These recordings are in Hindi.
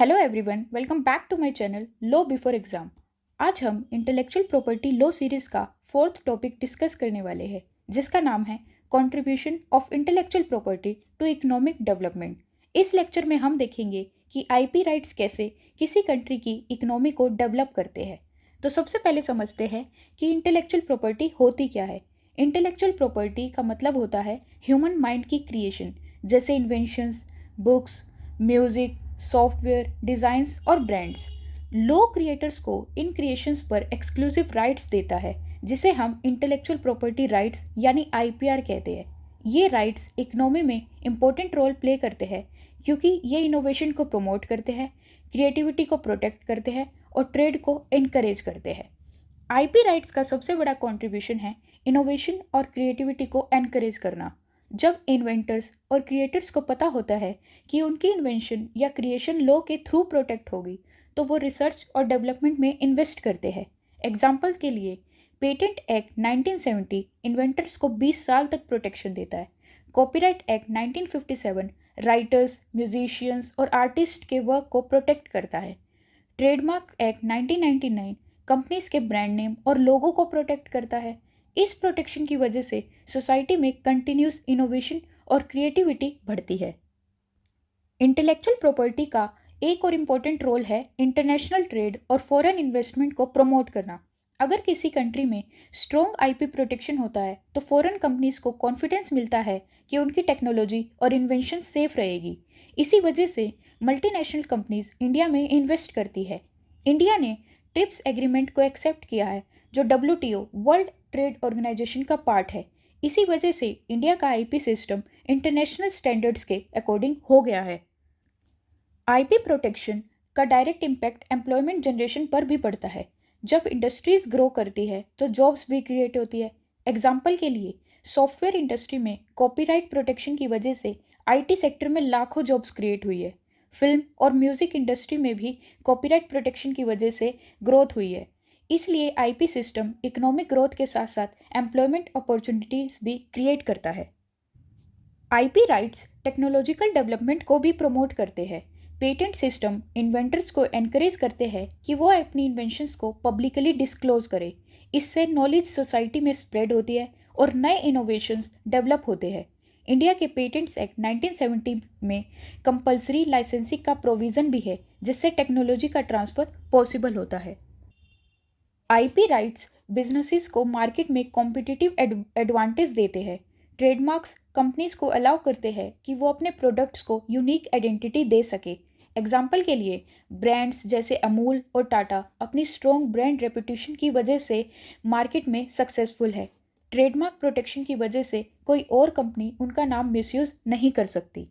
Hello everyone, welcome back to my channel law before exam. आज हम इंटेलेक्चुअल प्रॉपर्टी लो सीरीज का फोर्थ टॉपिक डिस्कस करने वाले हैं, जिसका नाम है contribution of intellectual property to economic development. इस लेक्चर में हम देखेंगे कि आईपी राइट्स कैसे किसी कंट्री की इकोनॉमी को डेवलप करते हैं। तो सबसे पहले समझते हैं कि इंटेलेक्चुअल प्रॉपर्टी होती क्या है। इंटेलेक्चुअल प्रॉपर्टी का मतलब होता है ह्यूमन माइंड की क्रिएशन, जैसे inventions, books, music, software, designs और ब्रांड्स। लो क्रिएटर्स को इन क्रिएशंस पर एक्सक्लूसिव राइट्स देता है, जिसे हम इंटेलेक्चुअल प्रॉपर्टी राइट्स यानी आईपीआर कहते हैं। ये राइट्स इकोनॉमी में इम्पोर्टेंट रोल प्ले करते हैं, क्योंकि ये इनोवेशन को प्रमोट करते हैं, क्रिएटिविटी को प्रोटेक्ट करते हैं और ट्रेड को इनकरेज करते हैं। आईपी राइट्स का सबसे बड़ा कंट्रीब्यूशन है इनोवेशन और क्रिएटिविटी को एनकरेज करना। जब इन्वेंटर्स और क्रिएटर्स को पता होता है कि उनकी इन्वेंशन या क्रिएशन लॉ के थ्रू प्रोटेक्ट होगी, तो वो रिसर्च और डेवलपमेंट में इन्वेस्ट करते हैं। एग्जाम्पल के लिए पेटेंट एक्ट 1970 इन्वेंटर्स को 20 साल तक प्रोटेक्शन देता है। कॉपीराइट एक्ट 1957 राइटर्स, म्यूजिशियंस और आर्टिस्ट के वर्क को प्रोटेक्ट करता है। ट्रेडमार्क एक्ट 1999 कंपनीज के ब्रांड नेम और लोगो को प्रोटेक्ट करता है। इस प्रोटेक्शन की वजह से सोसाइटी में कंटिन्यूस इनोवेशन और क्रिएटिविटी बढ़ती है। इंटेलेक्चुअल प्रॉपर्टी का एक और इम्पोर्टेंट रोल है इंटरनेशनल ट्रेड और फॉरेन इन्वेस्टमेंट को प्रमोट करना। अगर किसी कंट्री में स्ट्रॉन्ग आईपी प्रोटेक्शन होता है, तो फॉरेन कंपनीज को कॉन्फिडेंस मिलता है कि उनकी टेक्नोलॉजी और इन्वेंशन सेफ रहेगी। इसी वजह से मल्टीनेशनल कंपनीज इंडिया में इन्वेस्ट करती है। इंडिया ने ट्रिप्स एग्रीमेंट को एक्सेप्ट किया है, जो WTO वर्ल्ड ट्रेड ऑर्गेनाइजेशन का पार्ट है। इसी वजह से इंडिया का आईपी सिस्टम इंटरनेशनल स्टैंडर्ड्स के अकॉर्डिंग हो गया है। आईपी प्रोटेक्शन का डायरेक्ट इम्पैक्ट एम्प्लॉयमेंट जनरेशन पर भी पड़ता है। जब इंडस्ट्रीज ग्रो करती है तो जॉब्स भी क्रिएट होती है। एग्जाम्पल के लिए सॉफ्टवेयर इंडस्ट्री में कॉपीराइट प्रोटेक्शन की वजह से आईटी सेक्टर में लाखों जॉब्स क्रिएट हुई है। फिल्म और म्यूजिक इंडस्ट्री में भी कॉपीराइट प्रोटेक्शन की वजह से ग्रोथ हुई है। इसलिए आईपी सिस्टम इकोनॉमिक ग्रोथ के साथ साथ एम्प्लॉयमेंट अपॉर्चुनिटीज भी क्रिएट करता है। आईपी राइट्स टेक्नोलॉजिकल डेवलपमेंट को भी प्रमोट करते हैं। पेटेंट सिस्टम इन्वेंटर्स को एनकरेज करते हैं कि वो अपनी इन्वेंशंस को पब्लिकली डिस्क्लोज करें। इससे नॉलेज सोसाइटी में स्प्रेड होती है और नए इनोवेशंस डेवलप होते हैं। इंडिया के पेटेंट्स एक्ट 1970 में कंपलसरी लाइसेंसिंग का प्रोविज़न भी है, जिससे टेक्नोलॉजी का ट्रांसफ़र पॉसिबल होता है। आईपी राइट्स बिजनेसेस को मार्केट में कॉम्पिटिटिव एडवांटेज देते हैं। ट्रेडमार्क्स कंपनीज को अलाउ करते हैं कि वो अपने प्रोडक्ट्स को यूनिक आइडेंटिटी दे सके। एग्जाम्पल के लिए ब्रांड्स जैसे अमूल और टाटा अपनी स्ट्रॉन्ग ब्रांड रेपुटेशन की वजह से मार्केट में सक्सेसफुल है। ट्रेडमार्क प्रोटेक्शन की वजह से कोई और कंपनी उनका नाम मिसयूज नहीं कर सकती।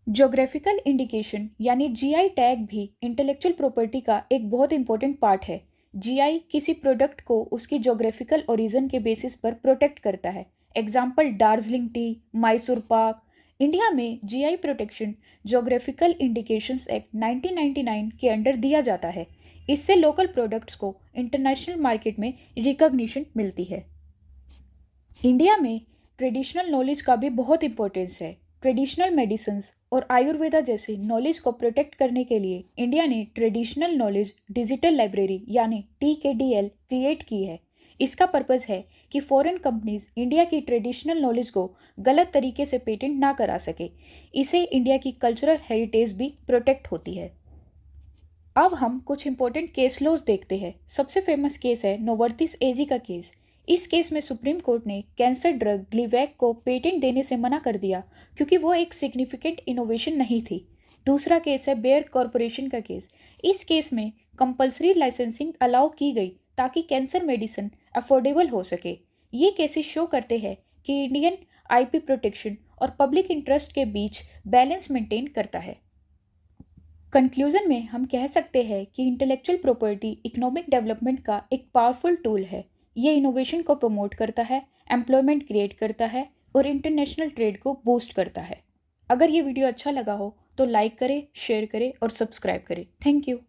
ज्योग्राफिकल इंडिकेशन यानी जीआई टैग भी इंटेलेक्चुअल प्रॉपर्टी का एक बहुत इंपॉर्टेंट पार्ट है। जीआई किसी प्रोडक्ट को उसकी ज्योग्राफिकल ओरिजिन के बेसिस पर प्रोटेक्ट करता है। Example Darjeeling T, Mysore pak. India में GI protection geographical indications act 1999 के अंडर दिया जाता है। इससे लोकल प्रोडक्ट्स को इंटरनेशनल मार्केट में रिकॉग्निशन मिलती है। इंडिया में ट्रेडिशनल नॉलेज का भी बहुत इंपॉर्टेंस है। ट्रेडिशनल मेडिसिन्स और आयुर्वेदा जैसे नॉलेज को प्रोटेक्ट करने के लिए इंडिया ने ट्रेडिशनल नॉलेज डिजिटल लाइब्रेरी यानी TKDL क्रिएट की है। इसका पर्पज़ है कि फॉरेन कंपनीज इंडिया की ट्रेडिशनल नॉलेज को गलत तरीके से पेटेंट ना करा सके। इसे इंडिया की कल्चरल हेरिटेज भी प्रोटेक्ट होती है। अब हम कुछ इंपॉर्टेंट केस लॉज देखते हैं। सबसे फेमस केस है नोवर्टिस एजी का केस। इस केस में सुप्रीम कोर्ट ने कैंसर ड्रग ग्लीवैक को पेटेंट देने से मना कर दिया, क्योंकि वो एक सिग्निफिकेंट इनोवेशन नहीं थी। दूसरा केस है बेयर कॉरपोरेशन का केस। इस केस में कंपलसरी लाइसेंसिंग अलाउ की गई ताकि कैंसर मेडिसिन अफोर्डेबल हो सके। ये केसेस शो करते हैं कि इंडियन आईपी प्रोटेक्शन और पब्लिक इंटरेस्ट के बीच बैलेंस मेंटेन करता है। कंक्लूजन में हम कह सकते हैं कि इंटेलेक्चुअल प्रॉपर्टी इकोनॉमिक डेवलपमेंट का एक पावरफुल टूल है। ये इनोवेशन को प्रमोट करता है, एम्प्लॉयमेंट क्रिएट करता है और इंटरनेशनल ट्रेड को बूस्ट करता है। अगर ये वीडियो अच्छा लगा हो तो लाइक करें, शेयर करें और सब्सक्राइब करें। Thank you.